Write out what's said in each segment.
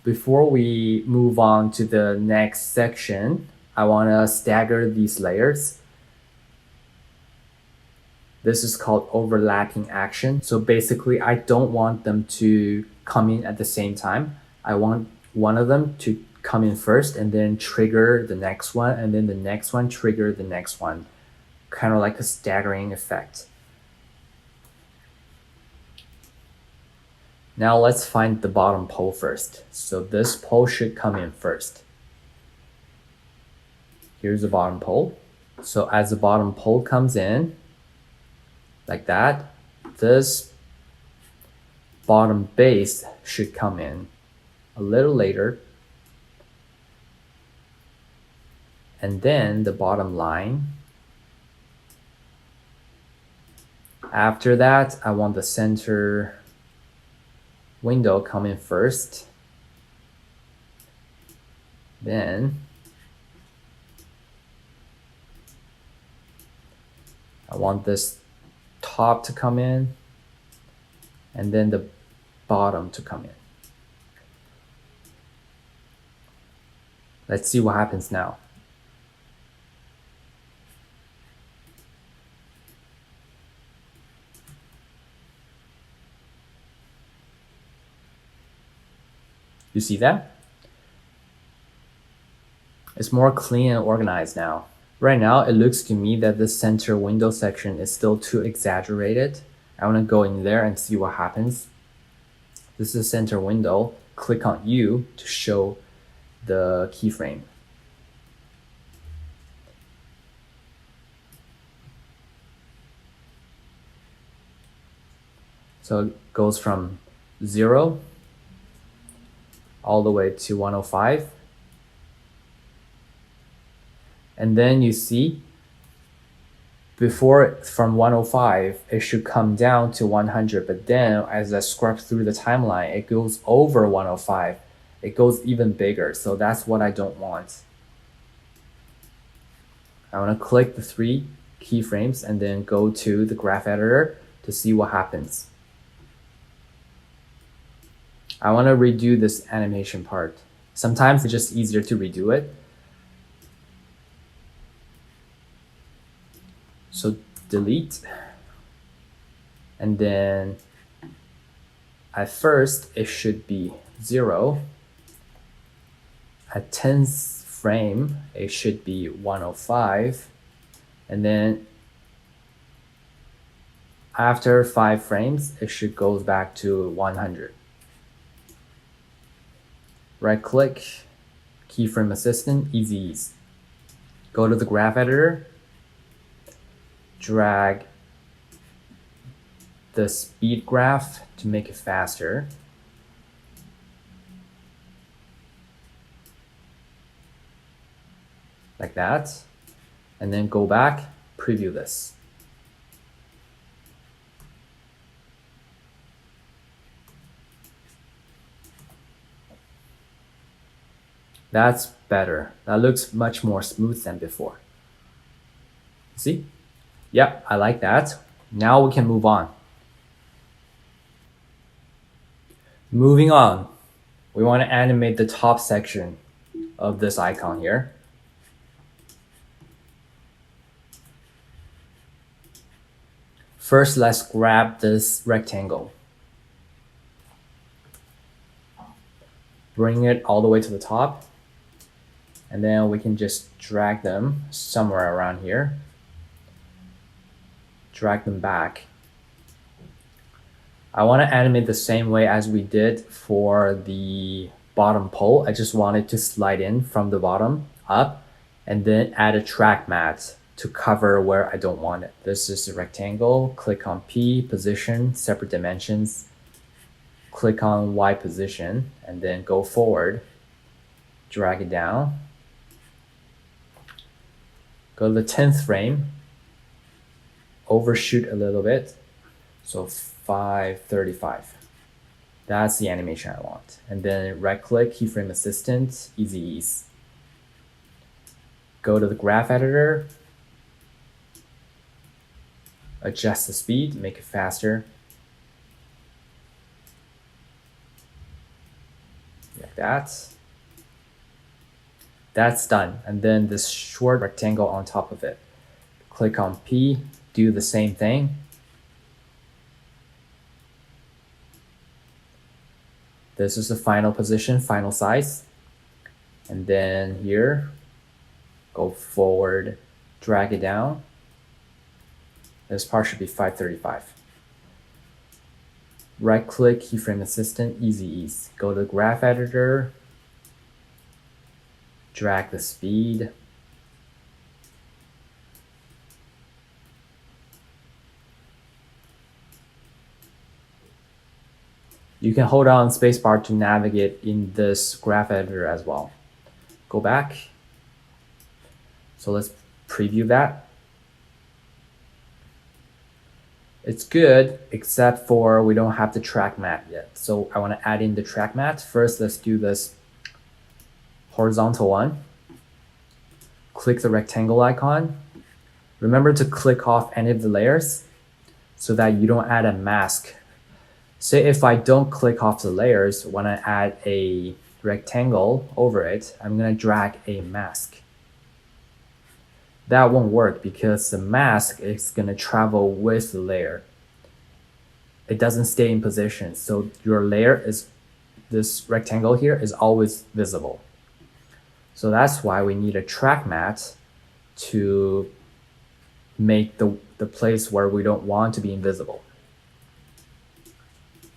before we move on to the next section, I want to stagger these layers. This is called overlapping action. So basically, I don't want them to come in at the same time. I want one of them to come in first and then trigger the next one, and then the next one trigger the next one. Kind of like a staggering effect. Now let's find the bottom pole first. So this pole should come in first. Here's the bottom pole. So as the bottom pole comes in, like that, this bottom base should come in a little later. And then the bottom line. After that, I want the center window come in first. Then I want this top to come in, and then the bottom to come in. Let's see what happens now. You see that? It's more clean and organized now. Right now, it looks to me that the center window section is still too exaggerated. I want to go in there and see what happens. This is center window. Click on U to show the keyframe. So it goes from 0 all the way to 105. And then you see, before from 105, it should come down to 100. But then as I scrub through the timeline, it goes over 105. It goes even bigger. So that's what I don't want. I want to click the 3 keyframes and then go to the graph editor to see what happens. I want to redo this animation part. Sometimes it's just easier to redo it. So delete, and then at first it should be 0. At 10th frame it should be 105, and then after 5 frames it should go back to 100. Right click, keyframe assistant, easy ease. Go to the graph editor, drag the speed graph to make it faster. Like that. And then go back, preview this. That's better. That looks much more smooth than before. See? Yep, I like that. Now we can move on. Moving on, we want to animate the top section of this icon here. First, let's grab this rectangle. Bring it all the way to the top. And then we can just drag them somewhere around here. Drag them back. I want to animate the same way as we did for the bottom pole. I just want it to slide in from the bottom up and then add a track mat to cover where I don't want it. This is a rectangle. Click on P, position, separate dimensions. Click on Y position and then go forward. Drag it down. Go to the 10th frame. Overshoot a little bit, so 535. That's the animation I want. And then right click, keyframe assistant, easy ease. Go to the graph editor, adjust the speed, make it faster. like that. That's done. And then this short rectangle on top of it. Click on P, do the same thing. This is the final position, final size. And then here, go forward, drag it down. This part should be 535. Right click, keyframe assistant, easy ease. Go to graph editor, drag the speed. You can hold on spacebar to navigate in this graph editor as well. Go back. So let's preview that. It's good, except for we don't have the track mat yet. So I want to add in the track mat. First, let's do this horizontal one. Click the rectangle icon. Remember to click off any of the layers so that you don't add a mask. Say if I don't click off the layers, when I add a rectangle over it, I'm going to drag a mask. That won't work because the mask is going to travel with the layer. It doesn't stay in position. So your layer is, this rectangle here is always visible. So that's why we need a track mat to make the place where we don't want to be invisible.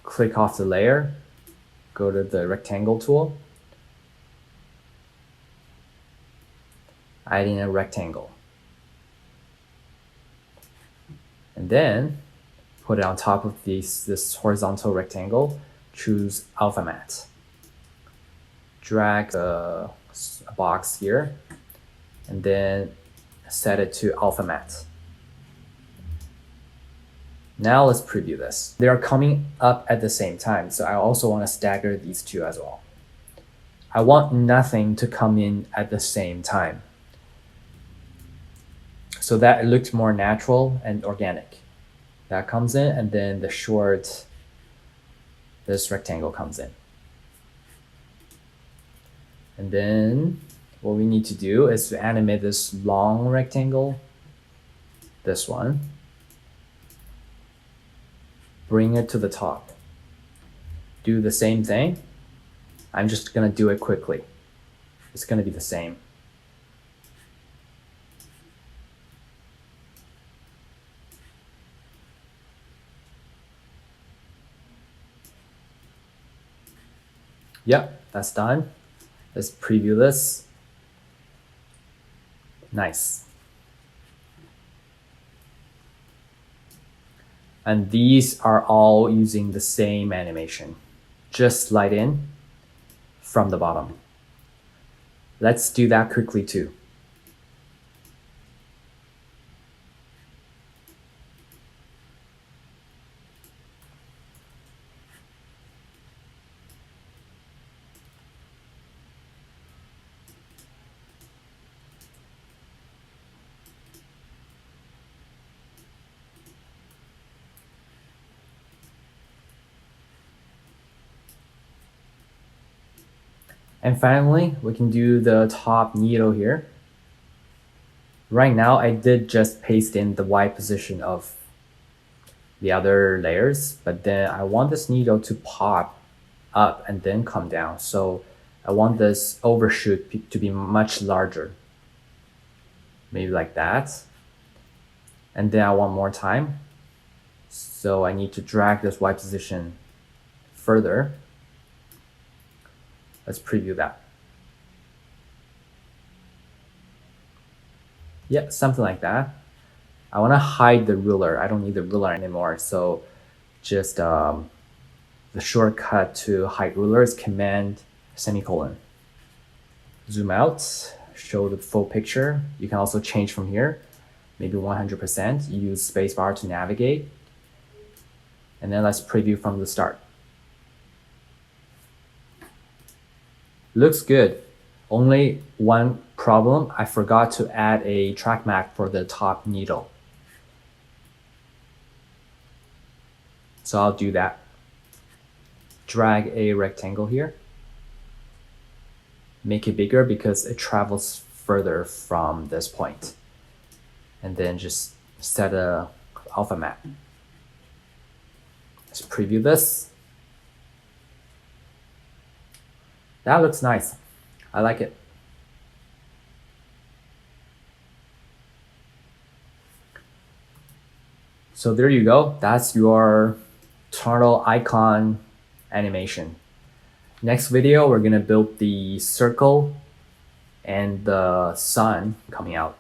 Click off the layer, go to the rectangle tool, add in a rectangle. And then put it on top of this horizontal rectangle, choose alpha mat. Drag a box here, and then set it to alpha mat. Now let's preview this. They are coming up at the same time, so I also want to stagger these two as well. I want nothing to come in at the same time, so that it looks more natural and organic. That comes in, and then the short, this rectangle comes in. And then what we need to do is to animate this long rectangle, this one. Bring it to the top. Do the same thing. I'm just gonna do it quickly. It's gonna be the same. Yep, that's done. Let's preview this. Nice. And these are all using the same animation. Just slide in from the bottom. Let's do that quickly too. And finally, we can do the top needle here. Right now, I did just paste in the Y position of the other layers, but then I want this needle to pop up and then come down. So I want this overshoot to be much larger. Maybe like that. And then I want more time. So I need to drag this Y position further. Let's preview that. Yeah, something like that. I want to hide the ruler. I don't need the ruler anymore. So just the shortcut to hide ruler is Command semicolon. Zoom out, show the full picture. You can also change from here, maybe 100%. Use spacebar to navigate. And then let's preview from the start. Looks good. Only one problem, I forgot to add a track mat for the top needle. So I'll do that. Drag a rectangle here. make it bigger because it travels further from this point. And then just set a alpha map. Let's preview this. That looks nice. I like it. So there you go. That's your turtle icon animation. Next video, we're gonna build the circle and the sun coming out.